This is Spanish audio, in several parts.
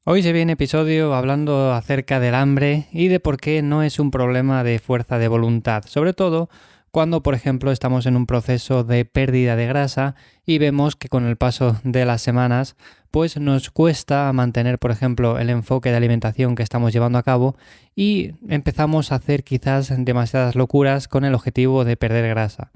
Hoy se viene episodio hablando acerca del hambre y de por qué no es un problema de fuerza de voluntad, sobre todo cuando, por ejemplo, estamos en un proceso de pérdida de grasa y vemos que con el paso de las semanas, pues nos cuesta mantener, por ejemplo, el enfoque de alimentación que estamos llevando a cabo y empezamos a hacer quizás demasiadas locuras con el objetivo de perder grasa.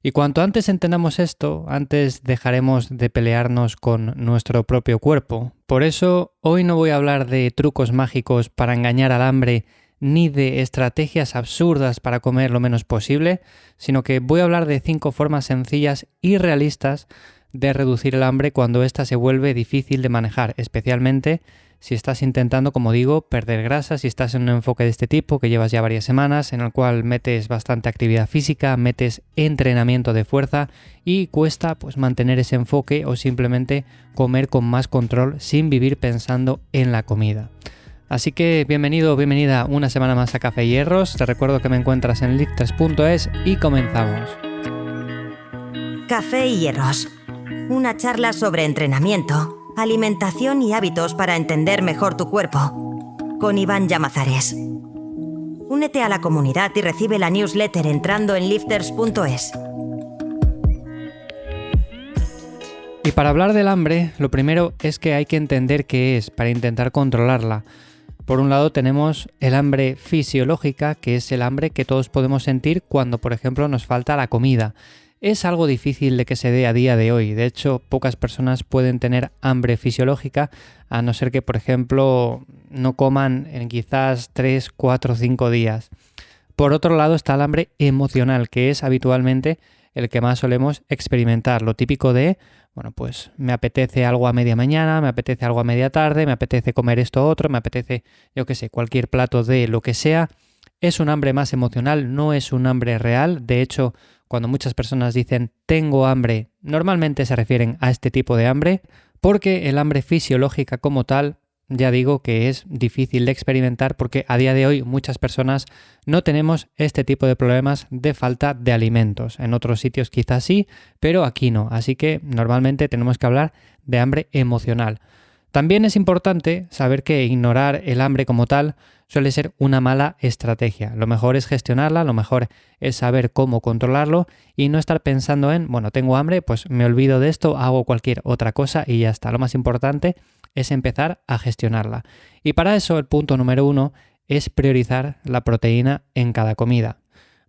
Y cuanto antes entendamos esto, antes dejaremos de pelearnos con nuestro propio cuerpo. Por eso, hoy no voy a hablar de trucos mágicos para engañar al hambre, ni de estrategias absurdas para comer lo menos posible, sino que voy a hablar de 5 formas sencillas y realistas de reducir el hambre cuando ésta se vuelve difícil de manejar, especialmente si estás intentando, como digo, perder grasa, si estás en un enfoque de este tipo que llevas ya varias semanas, en el cual metes bastante actividad física, metes entrenamiento de fuerza y cuesta pues mantener ese enfoque o simplemente comer con más control sin vivir pensando en la comida. Así que bienvenido o bienvenida una semana más a Café y Hierros. Te recuerdo que me encuentras en lifters.es y comenzamos. Café y Hierros. Una charla sobre entrenamiento, alimentación y hábitos para entender mejor tu cuerpo. Con Iván Llamazares. Únete a la comunidad y recibe la newsletter entrando en lifters.es. Y para hablar del hambre, lo primero es que hay que entender qué es para intentar controlarla. Por un lado tenemos el hambre fisiológica, que es el hambre que todos podemos sentir cuando, por ejemplo, nos falta la comida. Es algo difícil de que se dé a día de hoy. De hecho, pocas personas pueden tener hambre fisiológica, a no ser que, por ejemplo, no coman en quizás 3, 4, 5 días. Por otro lado está el hambre emocional, que es habitualmente el que más solemos experimentar. Lo típico de, bueno, pues me apetece algo a media mañana, me apetece algo a media tarde, me apetece comer esto otro, me apetece, yo qué sé, cualquier plato de lo que sea. Es un hambre más emocional, no es un hambre real. De hecho, cuando muchas personas dicen tengo hambre, normalmente se refieren a este tipo de hambre, porque el hambre fisiológica como tal, ya digo que es difícil de experimentar porque a día de hoy muchas personas no tenemos este tipo de problemas de falta de alimentos. En otros sitios quizás sí, pero aquí no. Así que normalmente tenemos que hablar de hambre emocional. También es importante saber que ignorar el hambre como tal suele ser una mala estrategia. Lo mejor es gestionarla, lo mejor es saber cómo controlarlo y no estar pensando en, bueno, tengo hambre, pues me olvido de esto, hago cualquier otra cosa y ya está. Lo más importante es empezar a gestionarla. Y para eso el punto número 1 es priorizar la proteína en cada comida.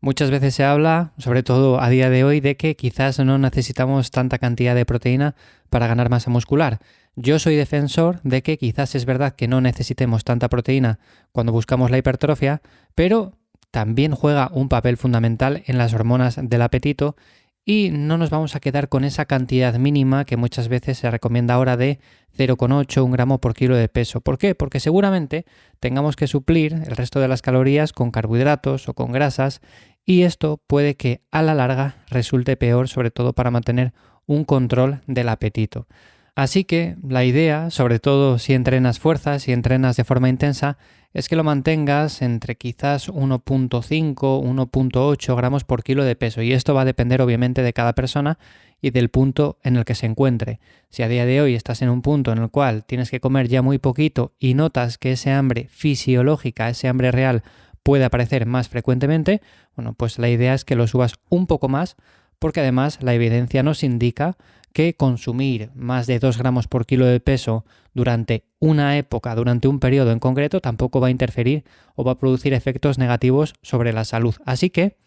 Muchas veces se habla, sobre todo a día de hoy, de que quizás no necesitamos tanta cantidad de proteína para ganar masa muscular. Yo soy defensor de que quizás es verdad que no necesitemos tanta proteína cuando buscamos la hipertrofia, pero también juega un papel fundamental en las hormonas del apetito y no nos vamos a quedar con esa cantidad mínima que muchas veces se recomienda ahora de 0,8 1 gramo por kilo de peso. ¿Por qué? Porque seguramente tengamos que suplir el resto de las calorías con carbohidratos o con grasas y esto puede que a la larga resulte peor, sobre todo para mantener un control del apetito. Así que la idea, sobre todo si entrenas fuerza, si entrenas de forma intensa, es que lo mantengas entre quizás 1,5, 1,8 gramos por kilo de peso. Y esto va a depender obviamente de cada persona y del punto en el que se encuentre. Si a día de hoy estás en un punto en el cual tienes que comer ya muy poquito y notas que ese hambre fisiológica, ese hambre real, puede aparecer más frecuentemente, bueno, pues la idea es que lo subas un poco más, porque además la evidencia nos indica que consumir más de 2 gramos por kilo de peso durante una época, durante un periodo en concreto, tampoco va a interferir o va a producir efectos negativos sobre la salud. Así que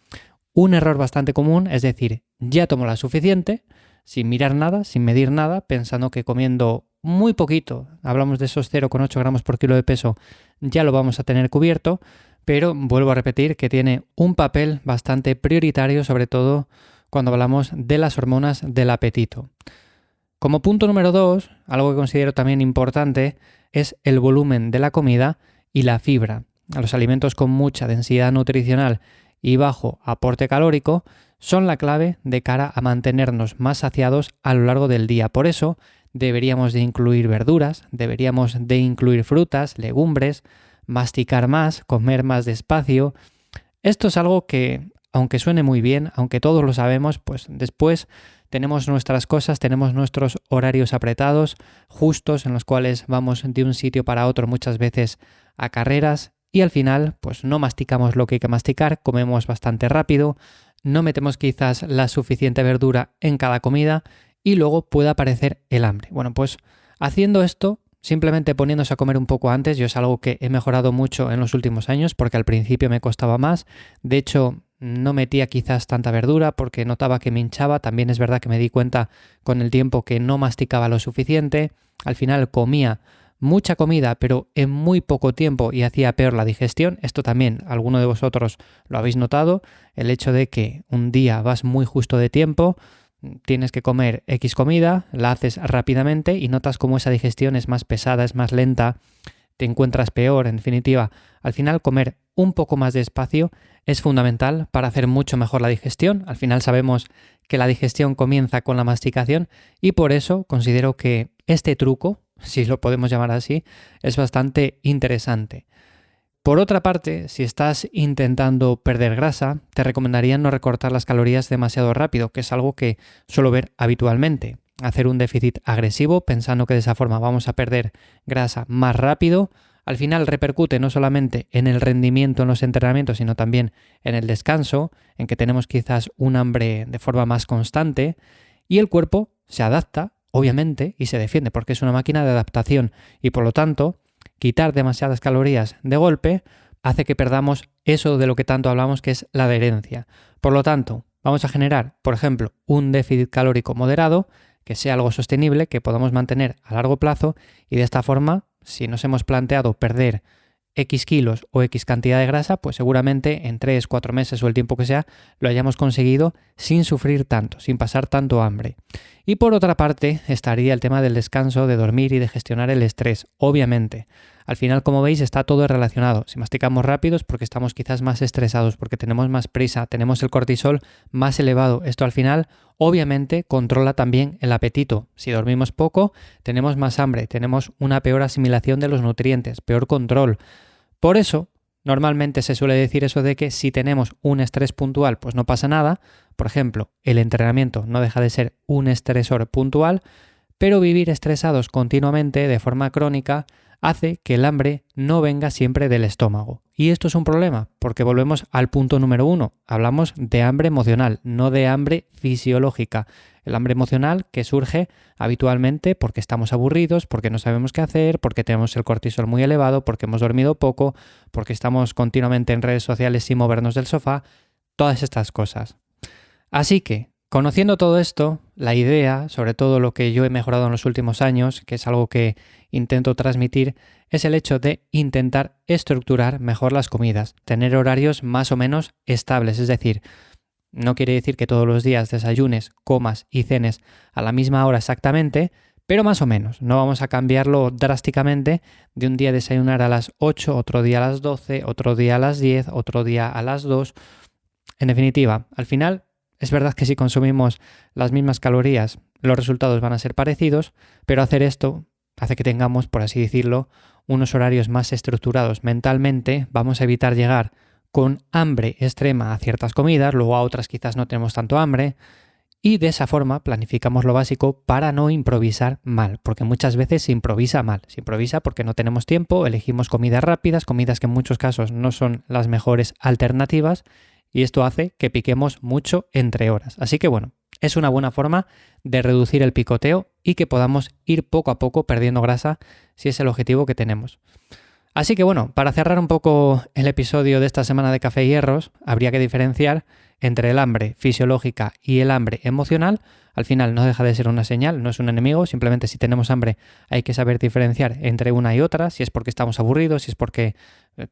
un error bastante común es decir, ya tomo la suficiente, sin mirar nada, sin medir nada, pensando que comiendo muy poquito, hablamos de esos 0,8 gramos por kilo de peso, ya lo vamos a tener cubierto, pero vuelvo a repetir que tiene un papel bastante prioritario, sobre todo cuando hablamos de las hormonas del apetito. Como punto número 2, algo que considero también importante es el volumen de la comida y la fibra. Los alimentos con mucha densidad nutricional y bajo aporte calórico son la clave de cara a mantenernos más saciados a lo largo del día. Por eso deberíamos de incluir verduras, deberíamos de incluir frutas, legumbres, masticar más, comer más despacio. Esto es algo que, aunque suene muy bien, aunque todos lo sabemos, pues después tenemos nuestras cosas, tenemos nuestros horarios apretados, justos, en los cuales vamos de un sitio para otro muchas veces a carreras y al final pues no masticamos lo que hay que masticar, comemos bastante rápido, no metemos quizás la suficiente verdura en cada comida y luego puede aparecer el hambre. Bueno, pues haciendo esto, simplemente poniéndose a comer un poco antes, yo es algo que he mejorado mucho en los últimos años porque al principio me costaba más. De hecho, no metía quizás tanta verdura porque notaba que me hinchaba. También es verdad que me di cuenta con el tiempo que no masticaba lo suficiente. Al final comía mucha comida, pero en muy poco tiempo y hacía peor la digestión. Esto también alguno de vosotros lo habéis notado. El hecho de que un día vas muy justo de tiempo, tienes que comer X comida, la haces rápidamente y notas cómo esa digestión es más pesada, es más lenta, te encuentras peor. En definitiva, al final comer un poco más despacio es fundamental para hacer mucho mejor la digestión. Al final sabemos que la digestión comienza con la masticación y por eso considero que este truco, si lo podemos llamar así, es bastante interesante. Por otra parte, si estás intentando perder grasa, te recomendaría no recortar las calorías demasiado rápido, que es algo que suelo ver habitualmente. Hacer un déficit agresivo pensando que de esa forma vamos a perder grasa más rápido, al final repercute no solamente en el rendimiento en los entrenamientos, sino también en el descanso, en que tenemos quizás un hambre de forma más constante y el cuerpo se adapta, obviamente, y se defiende porque es una máquina de adaptación y por lo tanto quitar demasiadas calorías de golpe hace que perdamos eso de lo que tanto hablamos, que es la adherencia. Por lo tanto, vamos a generar, por ejemplo, un déficit calórico moderado, que sea algo sostenible, que podamos mantener a largo plazo y de esta forma, si nos hemos planteado perder X kilos o X cantidad de grasa, pues seguramente en 3, 4 meses o el tiempo que sea, lo hayamos conseguido sin sufrir tanto, sin pasar tanto hambre. Y por otra parte, estaría el tema del descanso, de dormir y de gestionar el estrés, obviamente. Al final, como veis, está todo relacionado. Si masticamos rápido es porque estamos quizás más estresados, porque tenemos más prisa, tenemos el cortisol más elevado. Esto al final, obviamente, controla también el apetito. Si dormimos poco, tenemos más hambre, tenemos una peor asimilación de los nutrientes, peor control. Por eso, normalmente se suele decir eso de que si tenemos un estrés puntual, pues no pasa nada. Por ejemplo, el entrenamiento no deja de ser un estresor puntual, pero vivir estresados continuamente de forma crónica hace que el hambre no venga siempre del estómago. Y esto es un problema, porque volvemos al punto número 1. Hablamos de hambre emocional, no de hambre fisiológica. El hambre emocional que surge habitualmente porque estamos aburridos, porque no sabemos qué hacer, porque tenemos el cortisol muy elevado, porque hemos dormido poco, porque estamos continuamente en redes sociales sin movernos del sofá, todas estas cosas. Así que, conociendo todo esto, la idea, sobre todo lo que yo he mejorado en los últimos años, que es algo que intento transmitir, es el hecho de intentar estructurar mejor las comidas, tener horarios más o menos estables, es decir, no quiere decir que todos los días desayunes, comas y cenes a la misma hora exactamente, pero más o menos. No vamos a cambiarlo drásticamente de un día desayunar a las 8, otro día a las 12, otro día a las 10, otro día a las 2. En definitiva, al final es verdad que si consumimos las mismas calorías, los resultados van a ser parecidos, pero hacer esto hace que tengamos, por así decirlo, unos horarios más estructurados mentalmente. Vamos a evitar llegar con hambre extrema a ciertas comidas, luego a otras quizás no tenemos tanto hambre, y de esa forma planificamos lo básico para no improvisar mal, porque muchas veces se improvisa mal. Se improvisa porque no tenemos tiempo, elegimos comidas rápidas, comidas que en muchos casos no son las mejores alternativas, y esto hace que piquemos mucho entre horas. Así que bueno, es una buena forma de reducir el picoteo y que podamos ir poco a poco perdiendo grasa si es el objetivo que tenemos. Así que bueno, para cerrar un poco el episodio de esta semana de Café y Hierros, habría que diferenciar entre el hambre fisiológica y el hambre emocional. Al final no deja de ser una señal, no es un enemigo, simplemente si tenemos hambre hay que saber diferenciar entre una y otra, si es porque estamos aburridos, si es porque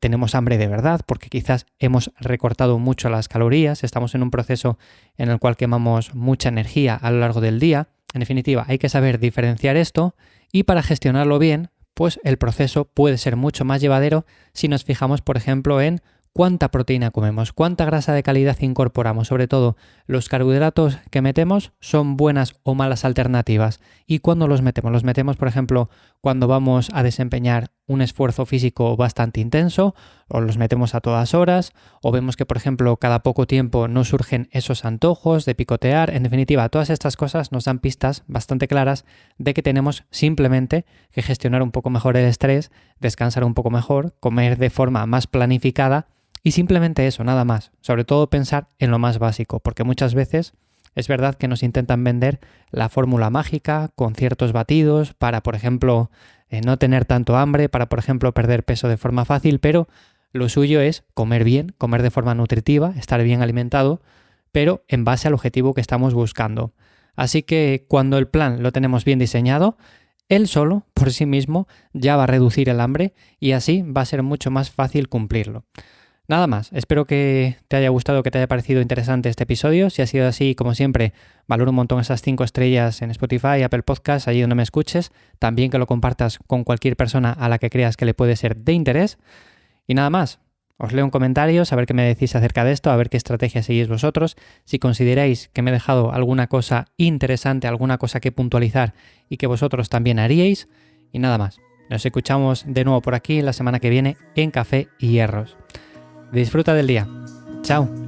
tenemos hambre de verdad, porque quizás hemos recortado mucho las calorías, estamos en un proceso en el cual quemamos mucha energía a lo largo del día. En definitiva, hay que saber diferenciar esto y para gestionarlo bien, pues el proceso puede ser mucho más llevadero si nos fijamos, por ejemplo, en cuánta proteína comemos, cuánta grasa de calidad incorporamos, sobre todo los carbohidratos que metemos son buenas o malas alternativas y cuándo los metemos, por ejemplo, cuando vamos a desempeñar un esfuerzo físico bastante intenso, o los metemos a todas horas, o vemos que, por ejemplo, cada poco tiempo nos surgen esos antojos de picotear. En definitiva, todas estas cosas nos dan pistas bastante claras de que tenemos simplemente que gestionar un poco mejor el estrés, descansar un poco mejor, comer de forma más planificada y simplemente eso, nada más. Sobre todo pensar en lo más básico, porque muchas veces es verdad que nos intentan vender la fórmula mágica con ciertos batidos para, por ejemplo, no tener tanto hambre, para, por ejemplo, perder peso de forma fácil, pero lo suyo es comer bien, comer de forma nutritiva, estar bien alimentado, pero en base al objetivo que estamos buscando. Así que cuando el plan lo tenemos bien diseñado, él solo, por sí mismo, ya va a reducir el hambre y así va a ser mucho más fácil cumplirlo. Nada más, espero que te haya gustado, que te haya parecido interesante este episodio. Si ha sido así, como siempre, valoro un montón esas 5 estrellas en Spotify, Apple Podcasts, allí donde me escuches. También que lo compartas con cualquier persona a la que creas que le puede ser de interés. Y nada más, os leo en comentarios a ver qué me decís acerca de esto, a ver qué estrategia seguís vosotros. Si consideráis que me he dejado alguna cosa interesante, alguna cosa que puntualizar y que vosotros también haríais. Y nada más, nos escuchamos de nuevo por aquí la semana que viene en Café y Hierros. Disfruta del día. Chao.